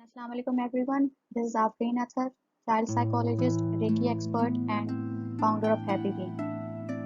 Assalamu alaikum everyone. This is Afreen Athar, child psychologist, Reiki expert and founder of Happy Being.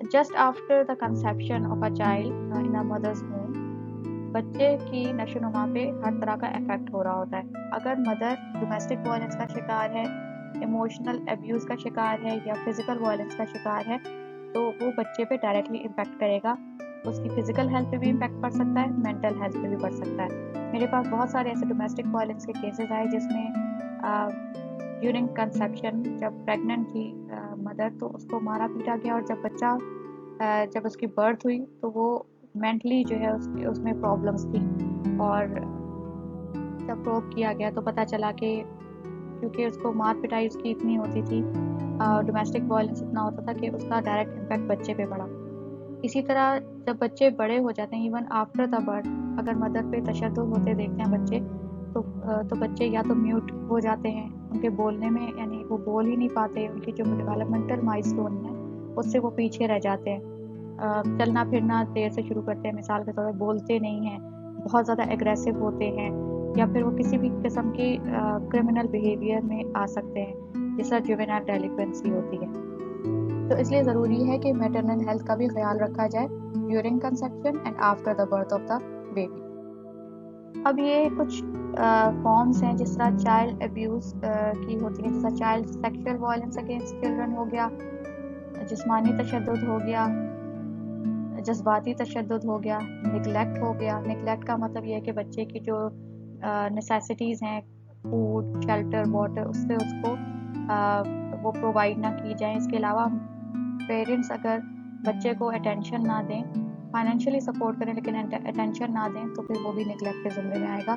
Just after the conception of a child in the mother's womb بچے کی نشو و نما پہ ہر طرح کا effect ہو رہا ہوتا ہے. اگر مدر ڈومیسٹک وائلنس کا شکار ہے, ایموشنل ابیوز کا شکار ہے یا فزیکل وائلنس کا شکار ہے تو وہ بچے پہ ڈائریکٹلی امپیکٹ کرے گا. اس کی فزیکل ہیلتھ پہ بھی امپیکٹ پڑ سکتا ہے, مینٹل ہیلتھ پہ بھی پڑ سکتا ہے. میرے پاس بہت سارے ایسے ڈومیسٹک وائلنس کے کیسز آئے جس میں ڈیورنگ کنسیپشن جب پریگننٹ تھی مدر تو اس کو مارا پیٹا گیا, اور جب اس کی برتھ ہوئی تو وہ مینٹلی جو ہے اس میں پرابلمس تھی. اور جب پروب کیا گیا تو پتہ چلا کہ کیونکہ اس کو مار پٹائی اس کی اتنی ہوتی تھی, ڈومیسٹک وائلنس اتنا ہوتا تھا کہ اس کا ڈائریکٹ امپیکٹ بچے پہ پڑا. اسی طرح جب بچے بڑے ہو جاتے ہیں ایون آفٹر دا برتھ اگر مدر پہ تشدد ہوتے دیکھتے ہیں بچے تو بچے یا تو میوٹ ہو جاتے ہیں, ان کے بولنے میں یعنی وہ بول ہی نہیں پاتے, ان کی جو ڈیولپمنٹل مائلسٹون ہے اس سے وہ پیچھے رہ جاتے ہیں. چلنا پھرنا دیر سے شروع کرتے ہیں, مثال کے طور پر بولتے نہیں ہیں, بہت زیادہ ایگریسو ہوتے ہیں, یا پھر وہ کسی بھی قسم کی کرمنل بیہیویئر میں آ سکتے ہیں جس طرح جوینائل ڈیلینکوینسی ہوتی ہے. تو اس لیے ضروری ہے کہ میٹرنل ہیلتھ کا بھی خیال رکھا جائے during conception and after the birth of the baby. اب یہ کچھ فارمز ہیں جس طرح چائلڈ ابیوز کی ہوتی ہیں, جس طرح child sexual violence against children who گیا, جسمانی تشدد ہو گیا, جذباتی تشدد ہو گیا, نگلیکٹ ہو گیا. نگلیکٹ کا مطلب یہ ہے کہ بچے کی جو نیسیسٹیز ہیں فوڈ شیلٹر واٹر اس سے اس کو وہ پرووائڈ نہ کی جائیں. اس کے علاوہ پیرنٹس اگر بچے کو اٹینشن نہ دیں, فائنینشلی سپورٹ کریں لیکن اٹینشن نہ دیں تو پھر وہ بھی نگلیکٹ کے زمرے میں آئے گا.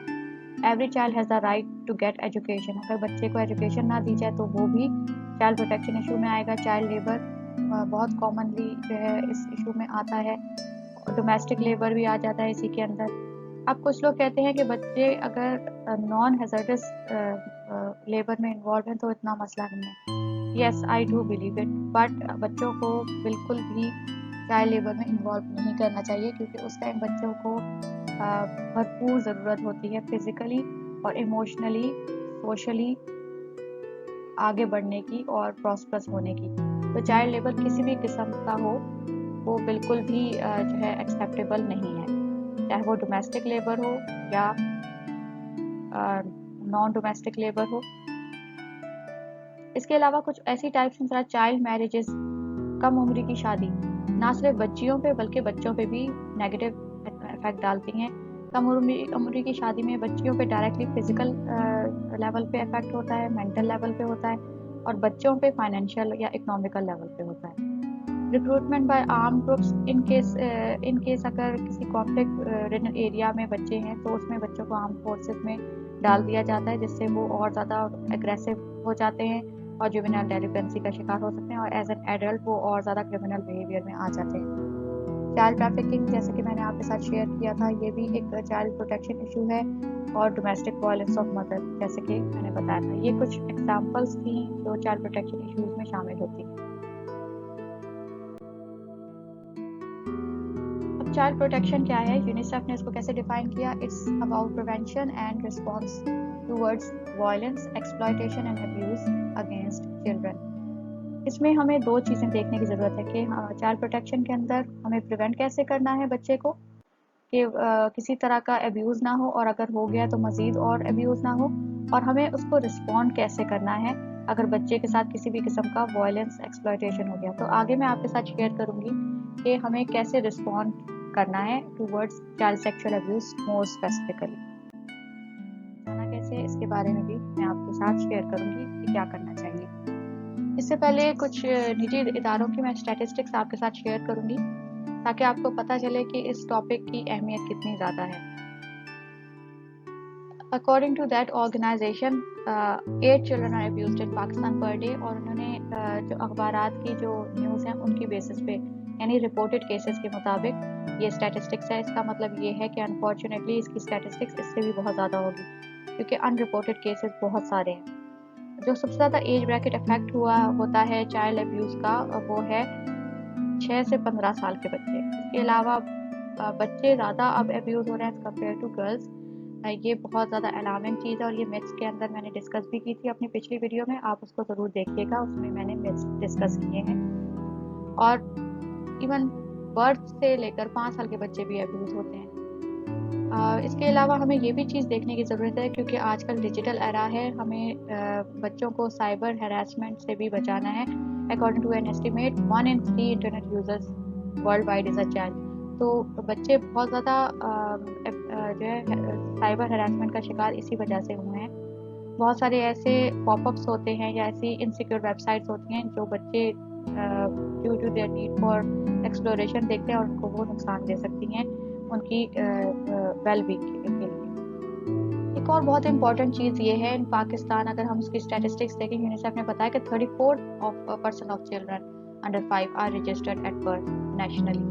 Every child has the right to get education, اگر بچے کو ایجوکیشن نہ دی جائے تو وہ بھی چائلڈ پروٹیکشن ایشو میں آئے گا. چائلڈ لیبر بہت کامنلی جو ہے اس ایشو میں آتا ہے, ڈومیسٹک لیبر بھی آ جاتا ہے اسی کے اندر. اب کچھ لوگ کہتے ہیں کہ بچے اگر نان ہیزرڈس لیبر میں انوالو ہیں تو اتنا مسئلہ نہیں ہے. Yes I do believe it, but بچوں کو بالکل بھی چائلڈ لیبر میں انوالو نہیں کرنا چاہیے کیونکہ اس ٹائم بچوں کو بھرپور ضرورت ہوتی ہے فزیکلی اور ایموشنلی سوشلی آگے بڑھنے کی اور پراسپرس ہونے کی. تو چائلڈ لیبر کسی بھی قسم کا ہو وہ بالکل بھی جو ہے ایکسیپٹیبل نہیں ہے, چاہے وہ ڈومیسٹک لیبر ہو یا نان ڈومیسٹک لیبر ہو. اس کے علاوہ کچھ ایسی ٹائپس ہیں طرح چائلڈ میریجز, کم عمری کی شادی نہ صرف بچیوں پہ بلکہ بچوں پہ بھی نیگیٹو افیکٹ ڈالتی ہیں. کم عمری کی شادی میں بچیوں پہ ڈائریکٹلی فزیکل لیول پہ افیکٹ ہوتا ہے, مینٹل لیول پہ ہوتا ہے, اور بچوں پہ فائنینشیل یا اکنامیکل لیول پہ ہوتا ہے. Recruitment by arm groups in case اگر کسی کانفلکٹ ایریا میں بچے ہیں تو اس میں بچوں کو آرم فورسز میں ڈال دیا جاتا ہے جس سے وہ اور زیادہ ایگریسو ہو جاتے ہیں اور جوینائل ڈیلینکوینسی کا شکار ہو سکتے ہیں, اور ایز این ایڈلٹ وہ اور زیادہ کرمنل بیہیویئر میں آ جاتے ہیں. چائلڈ ٹریفکنگ جیسے کہ میں نے آپ کے ساتھ شیئر کیا تھا یہ بھی ایک چائلڈ پروٹیکشن ایشو ہے, اور ڈومیسٹک وائلنس آف مدر جیسے کہ میں نے بتایا تھا. یہ کچھ ایگزامپلس تھیں جو چائلڈ پروٹیکشن ایشوز میں شامل ہوتی ہیں. اب چائلڈ پروٹیکشن کیا ہے, یونیسیف نے اس کو کیسے ڈیفائن کیا؟ It's about prevention and response towards violence exploitation and abuse against children. اس میں ہمیں دو چیزیں دیکھنے کی ضرورت ہے کہ چائلڈ پروٹیکشن کے اندر ہمیں پریونٹ کیسے کرنا ہے بچے کو کہ کسی طرح کا ابیوز نہ ہو, اور اگر ہو گیا تو مزید اور ابیوز نہ ہو, اور ہمیں اس کو رسپونڈ کیسے کرنا ہے اگر بچے کے ساتھ کسی بھی قسم کا وائلنس ایکسپلائٹیشن ہو گیا. تو آگے میں آپ کے ساتھ شیئر کروں گی کہ ہمیں کیسے رسپونڈ کرنا ہے towards child sexual abuse more specifically. جانا کیسے اس کے بارے میں بھی میں آپ کے ساتھ شیئر کروں گی کہ کیا کرنا چاہیے. اس سے پہلے کچھ نجی اداروں کی میں اسٹیٹسٹکس آپ کے ساتھ شیئر کروں گی تاکہ آپ کو پتہ چلے کہ اس ٹاپک کی اہمیت کتنی زیادہ ہے. According to that organization 8 children are abused in Pakistan per day, اور انہوں نے جو اخبارات کی جو نیوز ہیں ان کی بیسس پہ یعنی رپورٹڈ کیسز کے مطابق یہ اسٹیٹسٹکس ہے. اس کا مطلب یہ ہے کہ انفارچونیٹلی اس کی اسٹیٹسٹکس اس سے بھی بہت زیادہ ہوگی کیونکہ ان رپورٹڈ کیسز بہت سارے ہیں. جو سب سے زیادہ ایج بریکٹ افیکٹ ہوتا ہے چائلڈ ابیوز کا وہ ہے 6 سے 15 سال کے بچے. اس کے علاوہ بچے زیادہ اب ابیوز ہو رہے ہیں کمپیئر ٹو گرلز. یہ بہت زیادہ الارمنگ چیز ہے, اور یہ میتھس کے اندر میں نے ڈسکس بھی کی تھی اپنی پچھلی ویڈیو میں, آپ اس کو ضرور دیکھیے گا, اس میں میں نے میتھس ڈسکس کیے ہیں. اور ایون برتھ سے لے کر 5 سال کے بچے بھی ابیوز ہوتے ہیں۔ اس کے علاوہ ہمیں یہ بھی چیز دیکھنے کی ضرورت ہے کیونکہ آج کل ڈیجیٹل ایرا ہے، ہمیں بچوں کو سائبر ہیراسمنٹ سے بھی بچانا ہے۔ According to an estimate 1 in 3 internet users worldwide is a child. تو بچے بہت زیادہ جو ہے سائبر ہیراسمنٹ کا شکار اسی وجہ سے ہوئے ہیں۔ بہت سارے ایسے پاپ اپس ہوتے ہیں یا ایسی انسیکیور ویب سائٹس ہوتی ہیں جو بچے due to their need for exploration دیکھتے ہیں اور ان کو وہ نقصان دے سکتی ہیں ان کی ویل بینگ کے لیے۔ ایک اور بہت امپورٹنٹ چیز یہ ہے، ان پاکستان اگر ہم اس کی اسٹیٹسٹکس دیکھیں، یونیسیف نے بتایا کہ 34% of children under 5 are registered at birth nationally.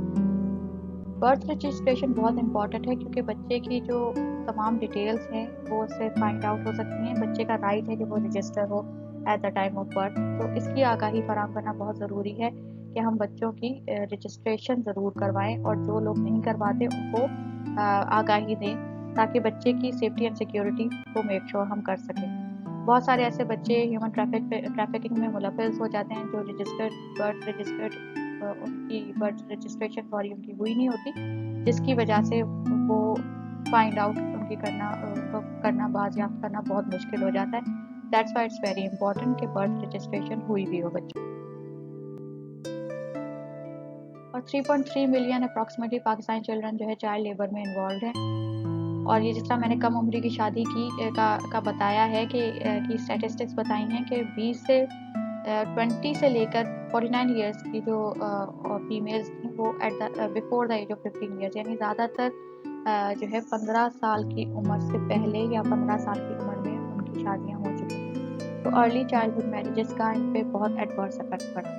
Birth registration بہت امپورٹنٹ ہے کیونکہ بچے کی جو تمام ڈیٹیلز ہیں وہ اس سے فائنڈ آؤٹ ہو سکتی ہیں۔ بچے کا رائٹ ہے کہ وہ رجسٹر ہو at the time of birth, تو اس کی آگاہی فراہم کرنا بہت ضروری ہے کہ ہم بچوں کی رجسٹریشن ضرور کروائیں، اور جو لوگ نہیں کرواتے ان کو آگاہی دیں تاکہ بچے کی سیفٹی اینڈ سیکیورٹی کو میک شور ہم کر سکیں۔ بہت سارے ایسے بچے ہیومن ٹریفکنگ میں ملوث ہو جاتے ہیں جو ان کی برتھ رجسٹریشن ان کی ہوئی نہیں ہوتی، جس کی وجہ سے وہ فائنڈ آؤٹ ان کی کرنا بازیافت کرنا بہت مشکل ہو جاتا ہے۔ That's why it's very important کہ برتھ رجسٹریشن ہوئی بھی ہو بچوں۔ اور 3.3 ملین اپروکسیمیٹلی پاکستانی چلڈرن جو ہے چائلڈ لیبر میں انوالوڈ ہیں، اور یہ جس طرح میں نے کم عمری کی شادی کا بتایا ہے کہ اسٹیٹسٹکس بتائی ہیں کہ 20 سے 20 سے لے کر 49 ایئرس کی جو فیمیلز تھیں وہ before the age of 15 years, یعنی زیادہ تر جو ہے 15 سال کی عمر سے پہلے یا 15 سال کی عمر میں ان کی شادیاں ہو چکی ہیں۔ تو ارلی چائلڈہڈ میرجز کا ان پہ بہت ایڈورس افیکٹ پڑا۔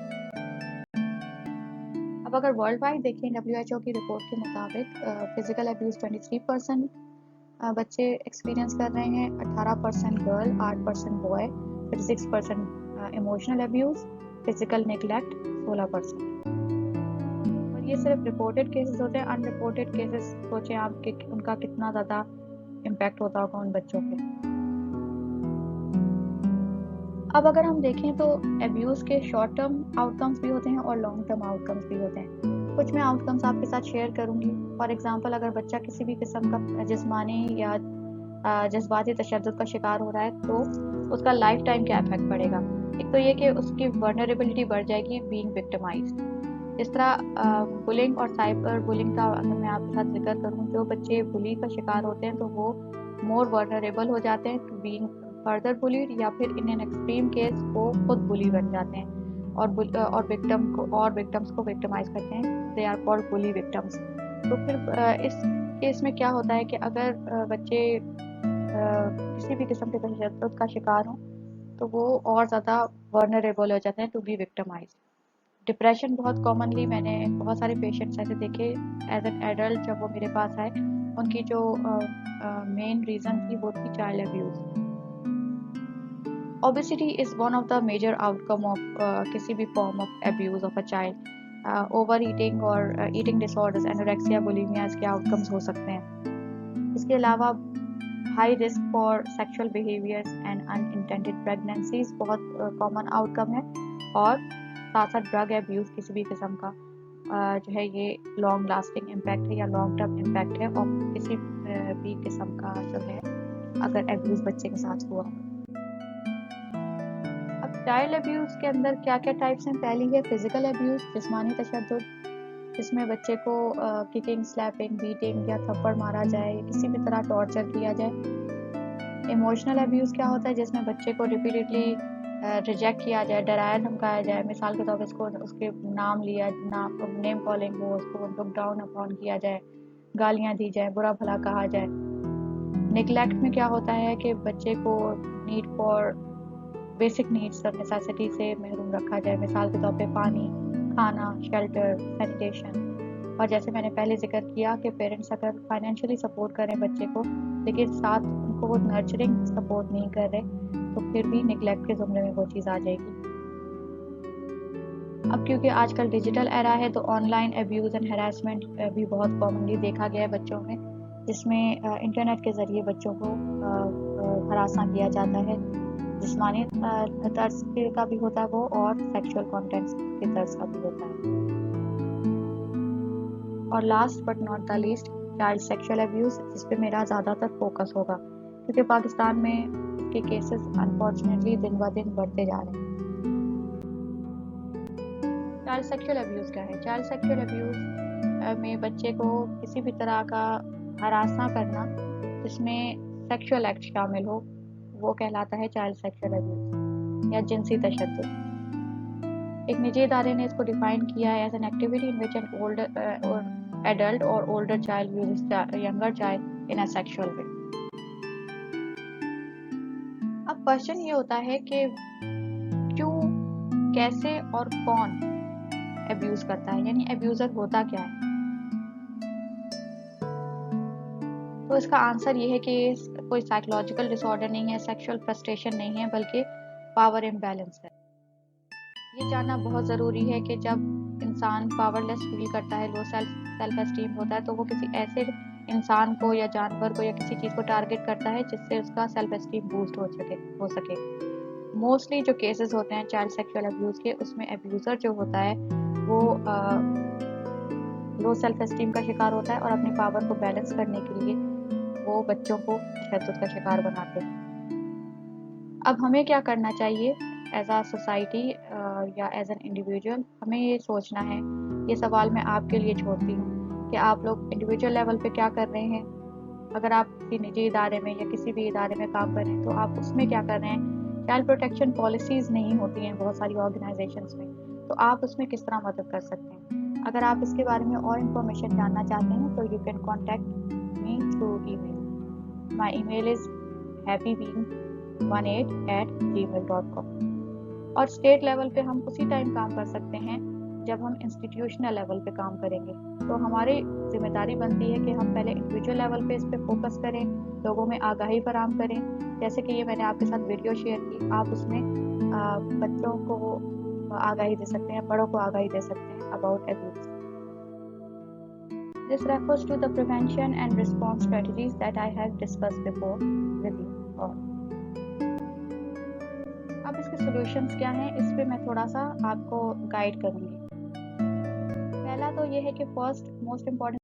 اب اگر ورلڈ وائڈ دیکھیں WHO کی رپورٹ کے مطابق فزیکل ابیوز 23% بچے ایکسپیرینس کر رہے ہیں، 18% girl, 8% boy, 36% emotional abuse, physical neglect 16%۔ اور یہ صرف رپورٹڈ کیسز ہوتے ہیں، ان رپورٹڈ کیسز سوچیں آپ کہ ان کا کتنا زیادہ امپیکٹ ہوتا ہوگا ان بچوں پہ۔ اب اگر ہم دیکھیں تو ابیوز کے شارٹ ٹرم آؤٹ کمز بھی ہوتے ہیں اور لانگ ٹرم آؤٹ کمز بھی ہوتے ہیں۔ کچھ میں آؤٹ کمز آپ کے ساتھ شیئر کروں گی۔ فار ایگزامپل اگر بچہ کسی بھی قسم کا جسمانی یا جذباتی تشدد کا شکار ہو رہا ہے تو اس کا لائف ٹائم کیا افیکٹ پڑے گا۔ ایک تو یہ کہ اس کی ورنریبلٹی بڑھ جائے گی بینگ وکٹمائزڈ۔ جس طرح بلنگ اور سائبر بلنگ کا اگر میں آپ کے ساتھ ذکر کروں، جو بچے بلی کا شکار ہوتے ہیں تو وہ مور ورنریبل ہو جاتے ہیں ٹو بینگ فردر بلیڈ، یا پھر ان این ایکسٹریم کیس وہ خود بلی بن جاتے ہیں اور وکٹمس کو وکٹمائز کرتے ہیں۔ دے آر کالڈ بلی وکٹمس۔ تو پھر اس کیس میں کیا ہوتا ہے کہ اگر بچے کسی بھی قسم کے تشدد کا شکار ہوں تو وہ اور زیادہ ورنریبل ہو جاتے ہیں ٹو بی وکٹمائز۔ ڈپریشن بہت کامنلی میں نے بہت سارے پیشنٹس ایسے دیکھے ایز این ایڈلٹ، جب وہ میرے پاس آئے ان کی جو مین ریزن تھی وہ تھی child abuse. Obesity is one of the major outcome of کسی بھی form of abuse of a child. Overeating اور eating disorders, anorexia, bulimia کے outcomes ہو سکتے ہیں۔ اس کے علاوہ high risk for sexual behaviors and unintended pregnancies بہت common outcome ہے، اور ساتھ ساتھ drug abuse کسی بھی قسم کا جو ہے یہ long lasting impact ہے یا long term impact ہے اور کسی بھی قسم کا جو ہے اگر abuse بچے کے ساتھ ہوا۔ چائلڈ ابیوز کے اندر کیا کیا ٹائپس ہیں؟ پہلی ہے فزیکل ابیوز، جسمانی تشدد، جس میں بچے کو ککنگ، سلیپنگ، بیٹنگ یا تھپڑ مارا جائے، کسی بھی طرح ٹارچر کیا جائے۔ ایموشنل ابیوز کیا ہوتا ہے؟ جس میں بچے کو ریپیٹڈلی ریجیکٹ کیا جائے، ڈرایا دھمکایا جائے، مثال کے طور پر اس کے نام نیم کالنگ ہو، اس کو لک ڈاؤن اپون کیا جائے، گالیاں دی جائیں، برا بھلا کہا جائے۔ نیگلیکٹ میں کیا ہوتا ہے کہ بچے کو نیڈ فار بیسک نیڈس اور نیسیسٹی سے محروم رکھا جائے، مثال کے طور پہ پانی، کھانا، شیلٹر، سینیٹیشن۔ اور جیسے میں نے پہلے ذکر کیا کہ پیرنٹس اگر فائنینشلی سپورٹ کریں بچے کو لیکن ساتھ ان کو وہ نرچرنگ سپورٹ نہیں کر رہے تو پھر بھی نیگلیکٹ کے زمرے میں وہ چیز آ جائے گی۔ اب کیونکہ آج کل ڈیجیٹل ایرا ہے تو on line abuse and harassment بھی بہت کامنلی دیکھا گیا ہے بچوں میں، جس میں انٹرنیٹ کے ذریعے بچوں کو ہراساں کیا جاتا ہے۔ جسمانی طرز کا بھی ہوتا ہے وہ، اور سیکشول کانٹینٹس کے طرز کا بھی ہوتا ہے۔ اور last but not the least child sexual abuse, جس پہ میرا زیادہ تر فوکس ہوگا کیونکہ پاکستان میں اس کے کیسز انفارچونیٹلی دن بہ دن بڑھتے جا رہے ہیں۔ چائلڈ سیکشل ابیوز کیا ہے؟ چائلڈ سیکشل ابیوز میں بچے کو کسی بھی طرح کا ہراساں کرنا جس میں سیکشل ایکٹ شامل ہو وہ کہلاتا ہے چائلڈ سیکشل ابیوز یا جنسی تشدد۔ ایک نجی ادارے نے اس کو ڈیفائن کیا ہے as an activity in which an older adult اور older child uses younger child in a sexual way. اب کوشچن یہ ہوتا ہے کہ کیوں، کیسے اور کون ابیوز کرتا ہے، یعنی ابیوزر ہوتا کیا ہے؟ تو اس کا آنسر یہ ہے کہ کوئی سائیکولوجیکل ڈس آرڈر نہیں ہے، سیکشل فرسٹریشن نہیں ہے، بلکہ پاور امبیلنس ہے۔ یہ جاننا بہت ضروری ہے کہ جب انسان پاورلیس فیل کرتا ہے، لو سیلف اسٹیم ہوتا ہے، تو وہ کسی ایسے انسان کو یا جانور کو یا کسی چیز کو ٹارگٹ کرتا ہے جس سے اس کا سیلف اسٹیم بوسٹ ہو سکے۔ موسٹلی جو کیسز ہوتے ہیں چائلڈ سیکشل ابیوز کے، اس میں ابیوزر جو ہوتا ہے وہ لو سیلف اسٹیم کا شکار ہوتا ہے اور اپنے پاور کو بیلنس کرنے کے لیے وہ بچوں کو تشدد کا شکار بناتے ہیں۔ اب ہمیں کیا کرنا چاہیے ایز اے سوسائٹی یا ایز این انڈیویجول؟ ہمیں یہ سوچنا ہے، یہ سوال میں آپ کے لیے چھوڑتی ہوں کہ آپ لوگ انڈیویجول لیول پہ کیا کر رہے ہیں۔ اگر آپ کسی نجی ادارے میں یا کسی بھی ادارے میں کام کر رہے ہیں تو آپ اس میں کیا کر رہے ہیں؟ چائلڈ پروٹیکشن پالیسیز نہیں ہوتی ہیں بہت ساری آرگنائزیشنز میں، تو آپ اس میں کس طرح مدد کر سکتے ہیں؟ اگر آپ اس کے بارے میں اور انفارمیشن جاننا چاہتے ہیں تو you can contact me through email. My email is happybeing18@gmail.com۔ اور اسٹیٹ لیول پہ ہم اسی ٹائم کام کر سکتے ہیں جب ہم انسٹیٹیوشنل لیول پہ کام کریں گے، تو ہماری ذمہ داری بنتی ہے کہ ہم پہلے انڈیویجول لیول پہ اس پہ فوکس کریں، لوگوں میں آگاہی فراہم کریں، جیسے کہ یہ میں نے آپ کے ساتھ ویڈیو شیئر کی، آپ اس میں بچوں کو آگاہی دے سکتے ہیں، بڑوں کو آگاہی دے سکتے ہیں about abuse. This refers to the prevention and response strategies that I have discussed before with you all۔ اب اس کے سولوشنز کیا ہیں، اس پہ میں تھوڑا سا آپ کو گائیڈ کروں گی۔ پہلا تو یہ ہے کہ فرسٹ موسٹ امپورٹنٹ